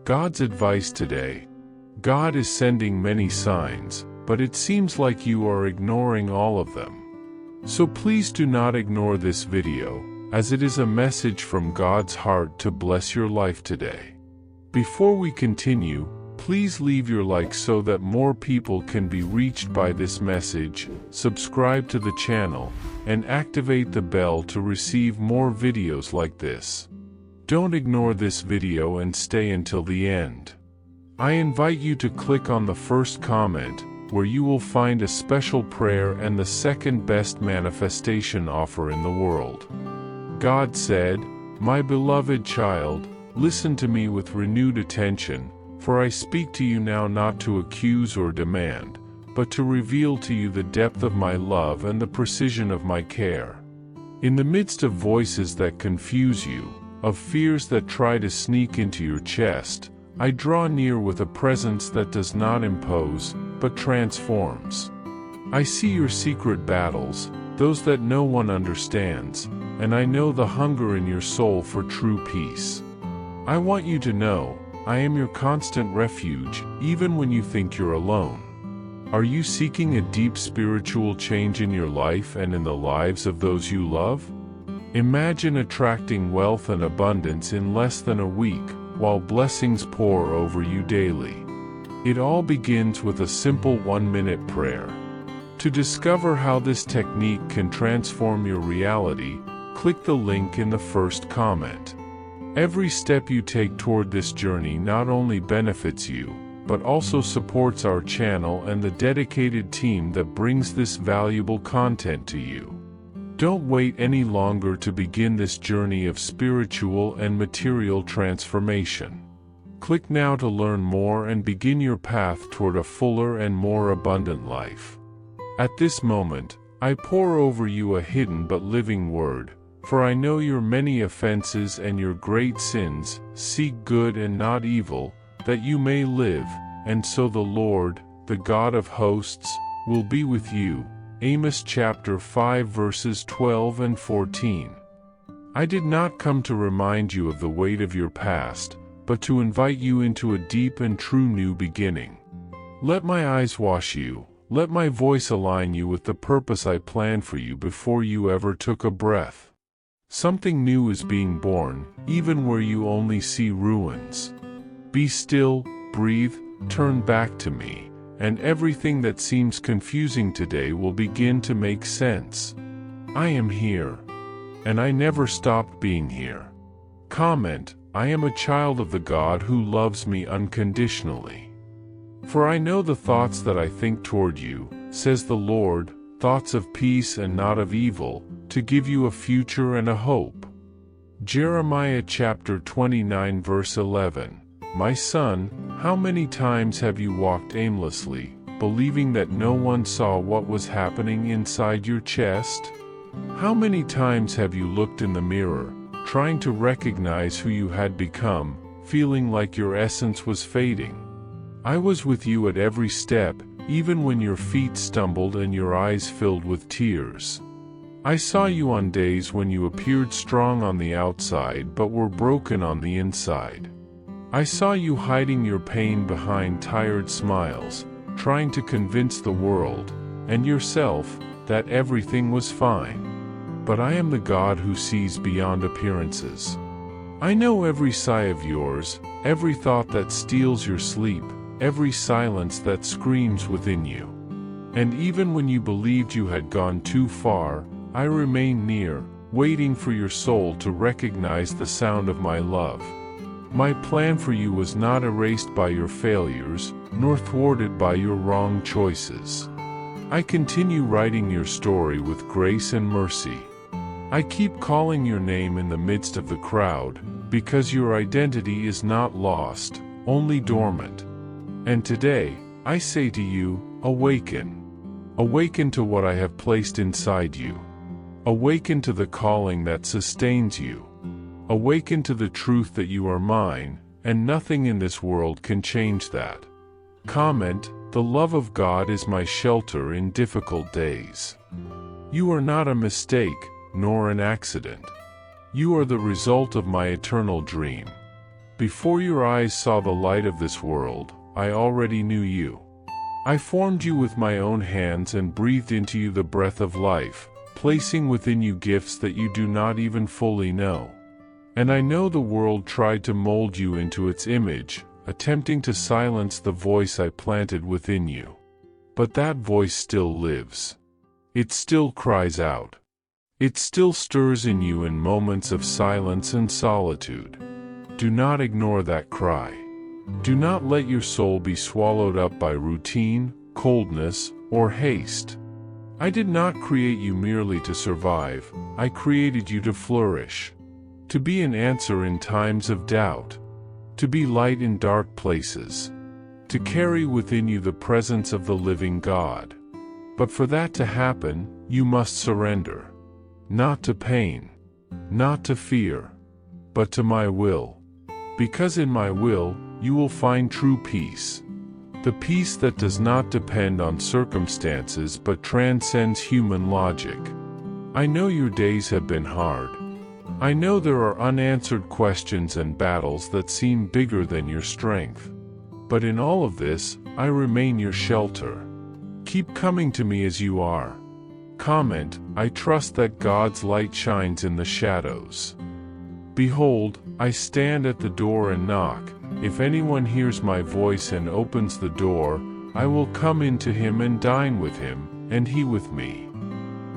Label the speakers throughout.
Speaker 1: God's advice today. God is sending many signs, but it seems like you are ignoring all of them. So please do not ignore this video, as it is a message from God's heart to bless your life today. Before we continue, please leave your like so that more people can be reached by this message, subscribe to the channel, and activate the bell to receive more videos like this. Don't ignore this video and stay until the end. I invite you to click on the first comment, where you will find a special prayer and the second best manifestation offer in the world. God said, "My beloved child, listen to me with renewed attention, for I speak to you now not to accuse or demand, but to reveal to you the depth of my love and the precision of my care. In the midst of voices that confuse you, of fears that try to sneak into your chest, I draw near with a presence that does not impose, but transforms. I see your secret battles, those that no one understands, and I know the hunger in your soul for true peace. I want you to know, I am your constant refuge, even when you think you're alone." Are you seeking a deep spiritual change in your life and in the lives of those you love? Imagine attracting wealth and abundance in less than a week, while blessings pour over you daily. It all begins with a simple 1-minute prayer. To discover how this technique can transform your reality, click the link in the first comment. Every step you take toward this journey not only benefits you, but also supports our channel and the dedicated team that brings this valuable content to you. Don't wait any longer to begin this journey of spiritual and material transformation. Click now to learn more and begin your path toward a fuller and more abundant life. At this moment, I pour over you a hidden but living word, for I know your many offenses and your great sins. Seek good and not evil, that you may live, and so the Lord, the God of hosts, will be with you. Amos chapter 5 verses 12 and 14. I did not come to remind you of the weight of your past, but to invite you into a deep and true new beginning. Let my eyes wash you, let my voice align you with the purpose I planned for you before you ever took a breath. Something new is being born, even where you only see ruins. Be still, breathe, turn back to me, and everything that seems confusing today will begin to make sense. I am here, and I never stopped being here. Comment, I am a child of the God who loves me unconditionally. For I know the thoughts that I think toward you, says the Lord, thoughts of peace and not of evil, to give you a future and a hope. Jeremiah chapter 29 verse 11. My son, how many times have you walked aimlessly, believing that no one saw what was happening inside your chest? How many times have you looked in the mirror, trying to recognize who you had become, feeling like your essence was fading? I was with you at every step, even when your feet stumbled and your eyes filled with tears. I saw you on days when you appeared strong on the outside but were broken on the inside. I saw you hiding your pain behind tired smiles, trying to convince the world, and yourself, that everything was fine. But I am the God who sees beyond appearances. I know every sigh of yours, every thought that steals your sleep, every silence that screams within you. And even when you believed you had gone too far, I remain near, waiting for your soul to recognize the sound of my love. My plan for you was not erased by your failures, nor thwarted by your wrong choices. I continue writing your story with grace and mercy. I keep calling your name in the midst of the crowd, because your identity is not lost, only dormant. And today, I say to you, awaken. Awaken to what I have placed inside you. Awaken to the calling that sustains you. Awaken to the truth that you are mine, and nothing in this world can change that. Comment, the love of God is my shelter in difficult days. You are not a mistake, nor an accident. You are the result of my eternal dream. Before your eyes saw the light of this world, I already knew you. I formed you with my own hands and breathed into you the breath of life, placing within you gifts that you do not even fully know. And I know the world tried to mold you into its image, attempting to silence the voice I planted within you. But that voice still lives. It still cries out. It still stirs in you in moments of silence and solitude. Do not ignore that cry. Do not let your soul be swallowed up by routine, coldness, or haste. I did not create you merely to survive, I created you to flourish. To be an answer in times of doubt. To be light in dark places. To carry within you the presence of the living God. But for that to happen, you must surrender. Not to pain. Not to fear. But to my will. Because in my will, you will find true peace. The peace that does not depend on circumstances but transcends human logic. I know your days have been hard. I know there are unanswered questions and battles that seem bigger than your strength. But in all of this, I remain your shelter. Keep coming to me as you are. Comment, I trust that God's light shines in the shadows. Behold, I stand at the door and knock. If anyone hears my voice and opens the door, I will come into him and dine with him, and he with me.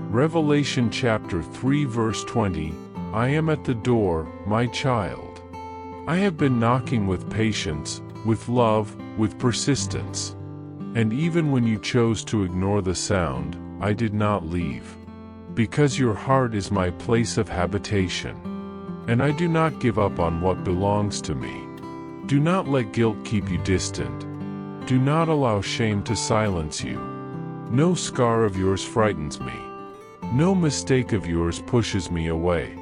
Speaker 1: Revelation chapter 3 verse 20, I am at the door, my child. I have been knocking with patience, with love, with persistence. And even when you chose to ignore the sound, I did not leave. Because your heart is my place of habitation. And I do not give up on what belongs to me. Do not let guilt keep you distant. Do not allow shame to silence you. No scar of yours frightens me. No mistake of yours pushes me away.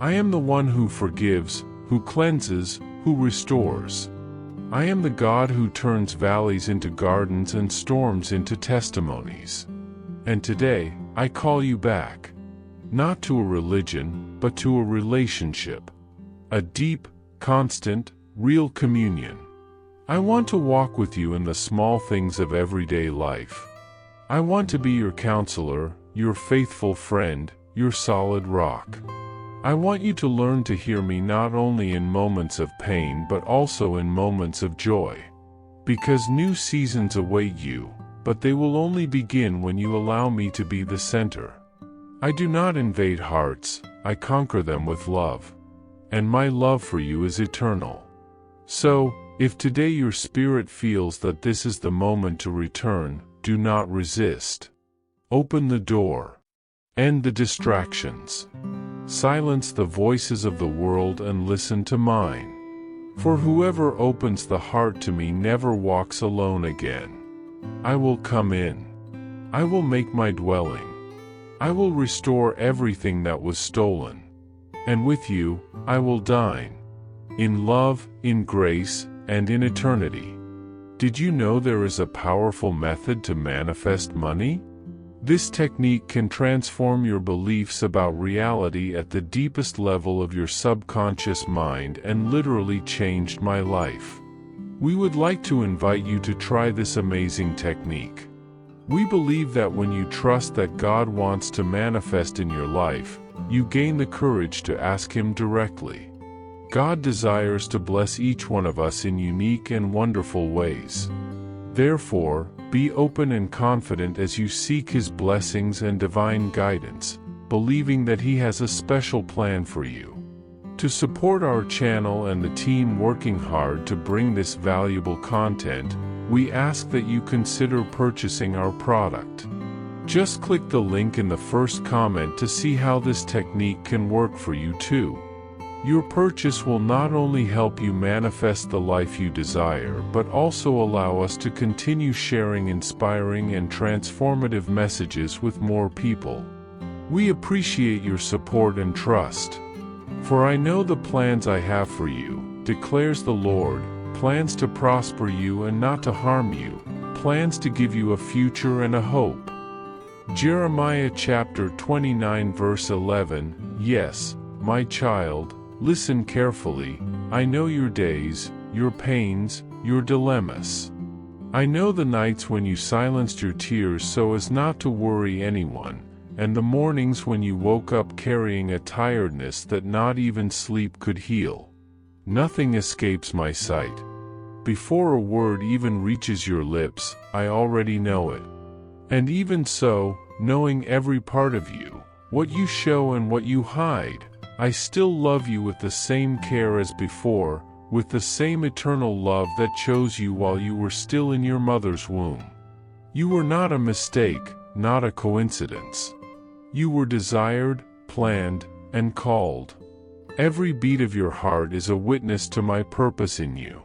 Speaker 1: I am the one who forgives, who cleanses, who restores. I am the God who turns valleys into gardens and storms into testimonies. And today, I call you back. Not to a religion, but to a relationship. A deep, constant, real communion. I want to walk with you in the small things of everyday life. I want to be your counselor, your faithful friend, your solid rock. I want you to learn to hear me not only in moments of pain but also in moments of joy. Because new seasons await you, but they will only begin when you allow me to be the center. I do not invade hearts, I conquer them with love. And my love for you is eternal. So, if today your spirit feels that this is the moment to return, do not resist. Open the door. End the distractions. Silence the voices of the world and listen to mine. For whoever opens the heart to me never walks alone again. I will come in. I will make my dwelling. I will restore everything that was stolen. And with you, I will dine. In love, in grace, and in eternity. Did you know there is a powerful method to manifest money? This technique can transform your beliefs about reality at the deepest level of your subconscious mind and literally changed my life. We would like to invite you to try this amazing technique. We believe that when you trust that God wants to manifest in your life, you gain the courage to ask Him directly. God desires to bless each one of us in unique and wonderful ways. Therefore, be open and confident as you seek His blessings and divine guidance, believing that He has a special plan for you. To support our channel and the team working hard to bring this valuable content, we ask that you consider purchasing our product. Just click the link in the first comment to see how this technique can work for you too. Your purchase will not only help you manifest the life you desire but also allow us to continue sharing inspiring and transformative messages with more people. We appreciate your support and trust. For I know the plans I have for you, declares the Lord, plans to prosper you and not to harm you, plans to give you a future and a hope. Jeremiah chapter 29 verse 11, Yes, my child, listen carefully, I know your days, your pains, your dilemmas. I know the nights when you silenced your tears so as not to worry anyone, and the mornings when you woke up carrying a tiredness that not even sleep could heal. Nothing escapes my sight. Before a word even reaches your lips, I already know it. And even so, knowing every part of you, what you show and what you hide, I still love you with the same care as before, with the same eternal love that chose you while you were still in your mother's womb. You were not a mistake, not a coincidence. You were desired, planned, and called. Every beat of your heart is a witness to my purpose in you.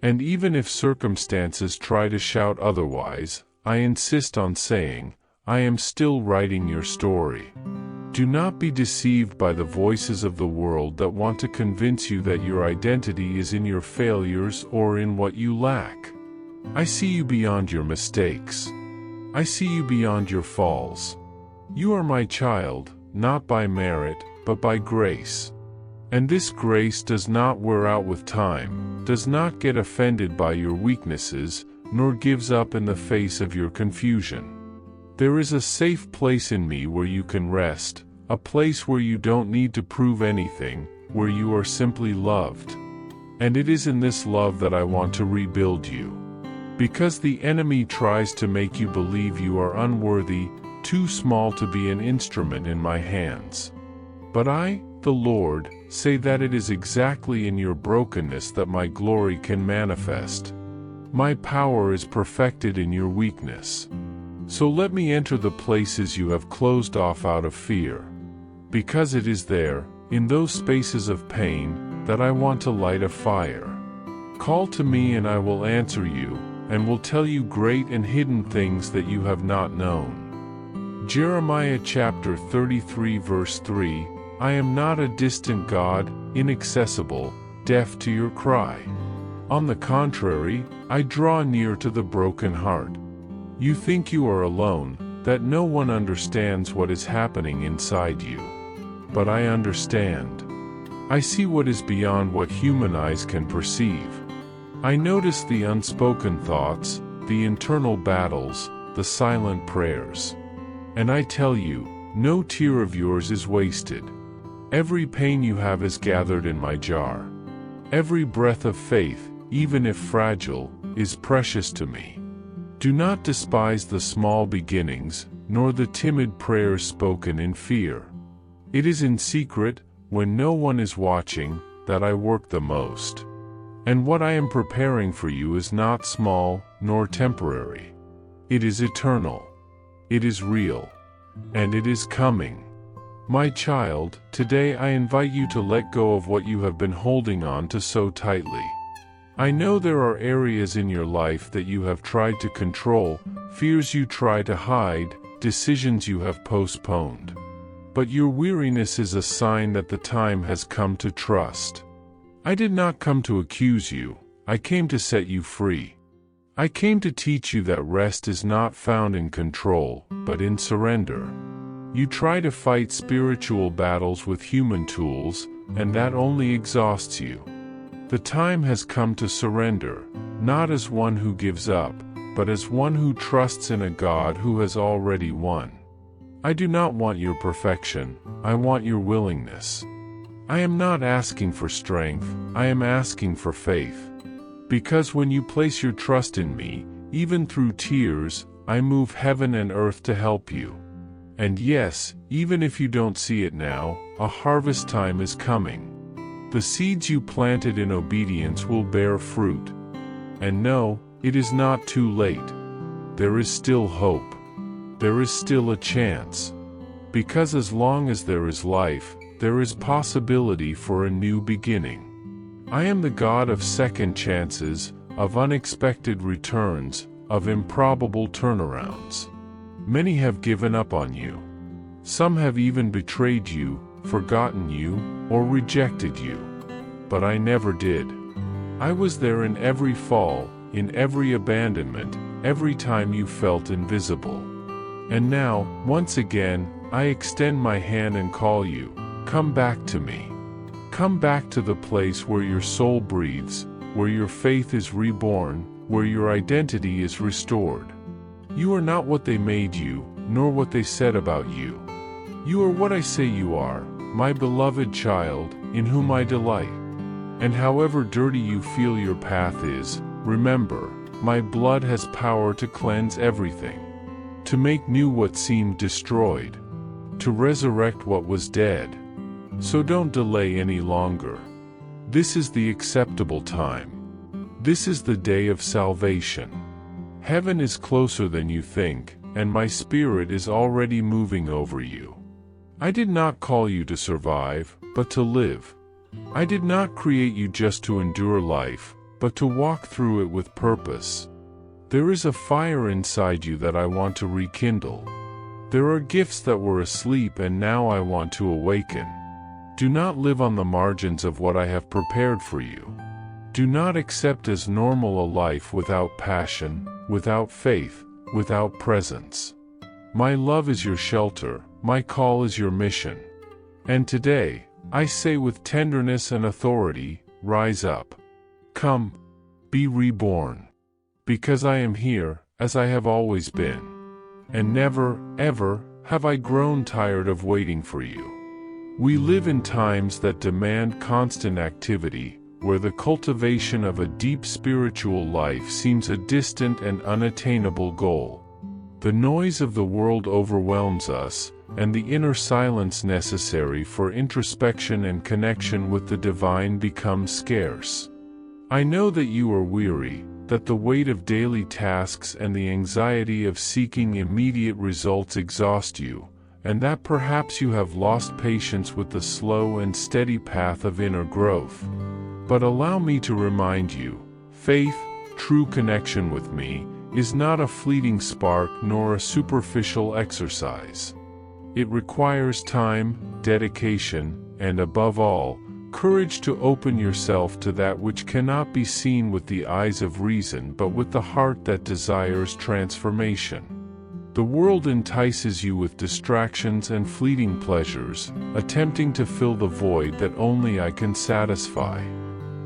Speaker 1: And even if circumstances try to shout otherwise, I insist on saying, I am still writing your story. Do not be deceived by the voices of the world that want to convince you that your identity is in your failures or in what you lack. I see you beyond your mistakes. I see you beyond your falls. You are my child, not by merit, but by grace. And this grace does not wear out with time, does not get offended by your weaknesses, nor gives up in the face of your confusion. There is a safe place in me where you can rest, a place where you don't need to prove anything, where you are simply loved. And it is in this love that I want to rebuild you. Because the enemy tries to make you believe you are unworthy, too small to be an instrument in my hands. But I, the Lord, say that it is exactly in your brokenness that my glory can manifest. My power is perfected in your weakness. So let me enter the places you have closed off out of fear. Because it is there, in those spaces of pain, that I want to light a fire. Call to me and I will answer you, and will tell you great and hidden things that you have not known. Jeremiah chapter 33 verse 3, I am not a distant God, inaccessible, deaf to your cry. On the contrary, I draw near to the broken heart. You think you are alone, that no one understands what is happening inside you. But I understand. I see what is beyond what human eyes can perceive. I notice the unspoken thoughts, the internal battles, the silent prayers. And I tell you, no tear of yours is wasted. Every pain you have is gathered in my jar. Every breath of faith, even if fragile, is precious to me. Do not despise the small beginnings, nor the timid prayers spoken in fear. It is in secret, when no one is watching, that I work the most. And what I am preparing for you is not small, nor temporary. It is eternal. It is real. And it is coming. My child, today I invite you to let go of what you have been holding on to so tightly. I know there are areas in your life that you have tried to control, fears you try to hide, decisions you have postponed. But your weariness is a sign that the time has come to trust. I did not come to accuse you, I came to set you free. I came to teach you that rest is not found in control, but in surrender. You try to fight spiritual battles with human tools, and that only exhausts you. The time has come to surrender, not as one who gives up, but as one who trusts in a God who has already won. I do not want your perfection, I want your willingness. I am not asking for strength, I am asking for faith. Because when you place your trust in me, even through tears, I move heaven and earth to help you. And yes, even if you don't see it now, a harvest time is coming. The seeds you planted in obedience will bear fruit. And no, it is not too late. There is still hope. There is still a chance. Because as long as there is life, there is possibility for a new beginning. I am the God of second chances, of unexpected returns, of improbable turnarounds. Many have given up on you. Some have even betrayed you, forgotten you, or rejected you. But I never did. I was there in every fall, in every abandonment, every time you felt invisible. And now, once again, I extend my hand and call you, come back to me. Come back to the place where your soul breathes, where your faith is reborn, where your identity is restored. You are not what they made you, nor what they said about you. You are what I say you are, my beloved child, in whom I delight. And however dirty you feel your path is, remember, my blood has power to cleanse everything, to make new what seemed destroyed, to resurrect what was dead. So don't delay any longer. This is the acceptable time. This is the day of salvation. Heaven is closer than you think, and my spirit is already moving over you. I did not call you to survive, but to live. I did not create you just to endure life, but to walk through it with purpose. There is a fire inside you that I want to rekindle. There are gifts that were asleep and now I want to awaken. Do not live on the margins of what I have prepared for you. Do not accept as normal a life without passion, without faith, without presence. My love is your shelter, my call is your mission. And today, I say with tenderness and authority, rise up. Come, be reborn. Because I am here, as I have always been. And never, ever, have I grown tired of waiting for you. We live in times that demand constant activity, where the cultivation of a deep spiritual life seems a distant and unattainable goal. The noise of the world overwhelms us, and the inner silence necessary for introspection and connection with the divine becomes scarce. I know that you are weary, that the weight of daily tasks and the anxiety of seeking immediate results exhaust you, and that perhaps you have lost patience with the slow and steady path of inner growth. But allow me to remind you, faith, true connection with me, is not a fleeting spark nor a superficial exercise. It requires time, dedication, and above all, courage to open yourself to that which cannot be seen with the eyes of reason but with the heart that desires transformation. The world entices you with distractions and fleeting pleasures, attempting to fill the void that only I can satisfy.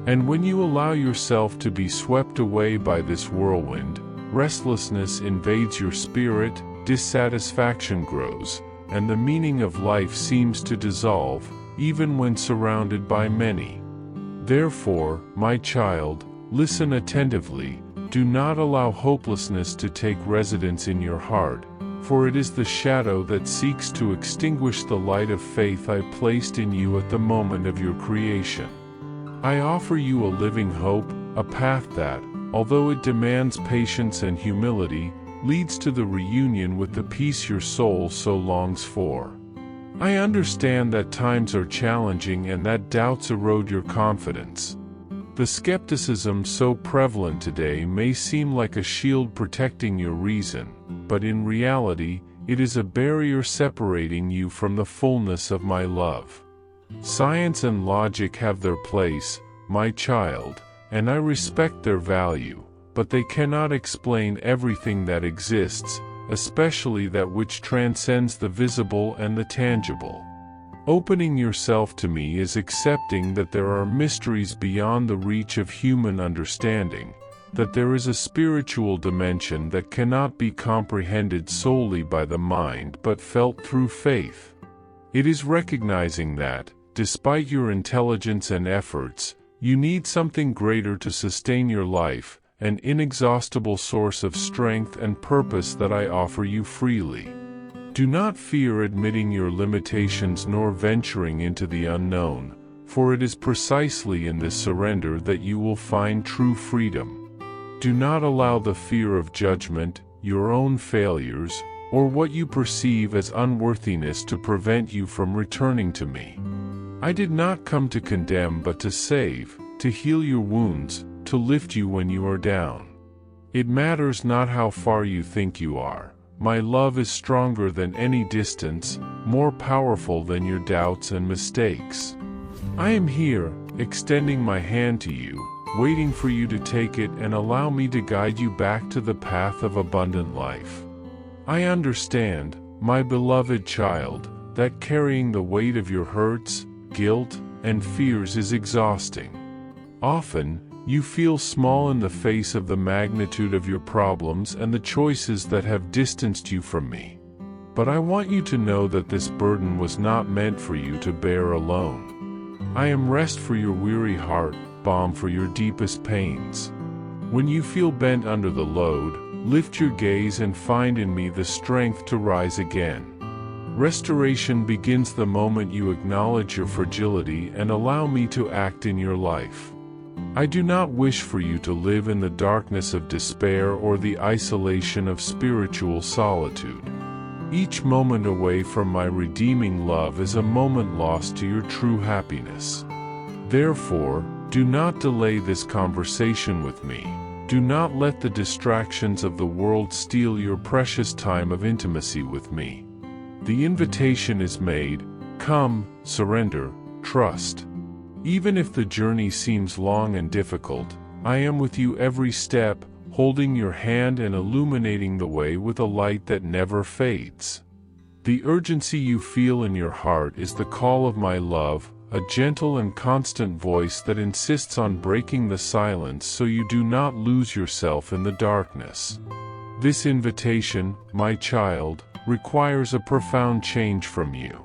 Speaker 1: And when you allow yourself to be swept away by this whirlwind, restlessness invades your spirit, dissatisfaction grows, and the meaning of life seems to dissolve, even when surrounded by many. Therefore, my child, listen attentively. Do not allow hopelessness to take residence in your heart, for it is the shadow that seeks to extinguish the light of faith I placed in you at the moment of your creation. I offer you a living hope, a path that, although it demands patience and humility, leads to the reunion with the peace your soul so longs for. I understand that times are challenging and that doubts erode your confidence. The skepticism so prevalent today may seem like a shield protecting your reason, but in reality, it is a barrier separating you from the fullness of my love. Science and logic have their place, my child, and I respect their value, but they cannot explain everything that exists, especially that which transcends the visible and the tangible. Opening yourself to me is accepting that there are mysteries beyond the reach of human understanding, that there is a spiritual dimension that cannot be comprehended solely by the mind but felt through faith. It is recognizing that, despite your intelligence and efforts, you need something greater to sustain your life, an inexhaustible source of strength and purpose that I offer you freely. Do not fear admitting your limitations nor venturing into the unknown, for it is precisely in this surrender that you will find true freedom. Do not allow the fear of judgment, your own failures, or what you perceive as unworthiness to prevent you from returning to me. I did not come to condemn but to save, to heal your wounds, to lift you when you are down. It matters not how far you think you are. My love is stronger than any distance, more powerful than your doubts and mistakes. I am here, extending my hand to you, waiting for you to take it and allow me to guide you back to the path of abundant life. I understand, my beloved child, that carrying the weight of your hurts, guilt, and fears is exhausting. Often, you feel small in the face of the magnitude of your problems and the choices that have distanced you from me. But I want you to know that this burden was not meant for you to bear alone. I am rest for your weary heart, balm for your deepest pains. When you feel bent under the load, lift your gaze and find in me the strength to rise again. Restoration begins the moment you acknowledge your fragility and allow me to act in your life. I do not wish for you to live in the darkness of despair or the isolation of spiritual solitude. Each moment away from my redeeming love is a moment lost to your true happiness. Therefore, do not delay this conversation with me. Do not let the distractions of the world steal your precious time of intimacy with me. The invitation is made: come, surrender, trust. Even if the journey seems long and difficult, I am with you every step, holding your hand and illuminating the way with a light that never fades. The urgency you feel in your heart is the call of my love, a gentle and constant voice that insists on breaking the silence so you do not lose yourself in the darkness. This invitation, my child, requires a profound change from you.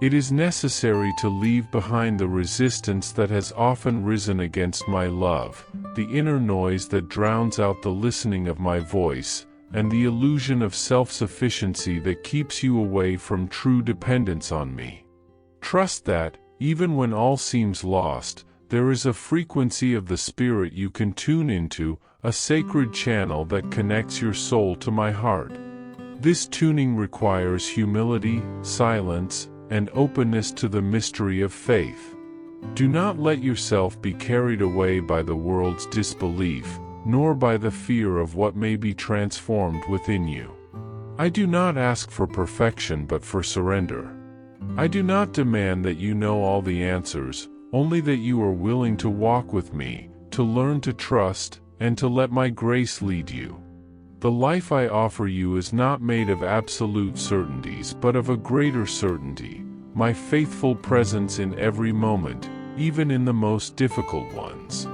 Speaker 1: It is necessary to leave behind the resistance that has often risen against my love, the inner noise that drowns out the listening of my voice, and the illusion of self-sufficiency that keeps you away from true dependence on me. Trust that, even when all seems lost, there is a frequency of the Spirit you can tune into, a sacred channel that connects your soul to my heart. This tuning requires humility, silence, and openness to the mystery of faith. Do not let yourself be carried away by the world's disbelief, nor by the fear of what may be transformed within you. I do not ask for perfection but for surrender. I do not demand that you know all the answers, only that you are willing to walk with me, to learn to trust, and to let my grace lead you. The life I offer you is not made of absolute certainties but of a greater certainty, my faithful presence in every moment, even in the most difficult ones.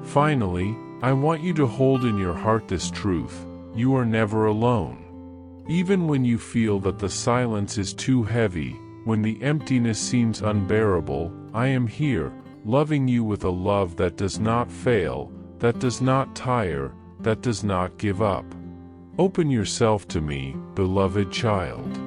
Speaker 1: Finally, I want you to hold in your heart this truth: you are never alone. Even when you feel that the silence is too heavy, when the emptiness seems unbearable, I am here, loving you with a love that does not fail, that does not tire, that does not give up. Open yourself to me, beloved child.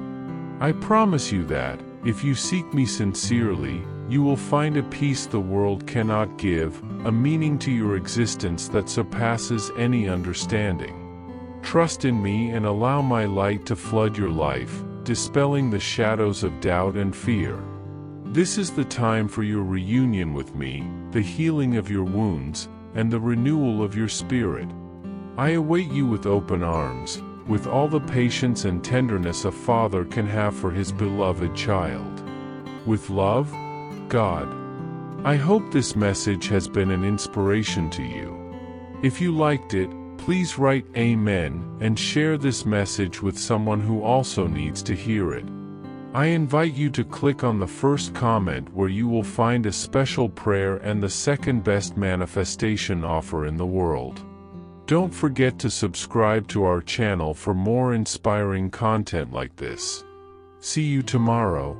Speaker 1: I promise you that, if you seek me sincerely, you will find a peace the world cannot give, a meaning to your existence that surpasses any understanding. Trust in me and allow my light to flood your life, dispelling the shadows of doubt and fear. This is the time for your reunion with me, the healing of your wounds, and the renewal of your spirit. I await you with open arms, with all the patience and tenderness a father can have for his beloved child. With love, God. I hope this message has been an inspiration to you. If you liked it, please write Amen and share this message with someone who also needs to hear it. I invite you to click on the first comment where you will find a special prayer and the second best manifestation offer in the world. Don't forget to subscribe to our channel for more inspiring content like this. See you tomorrow.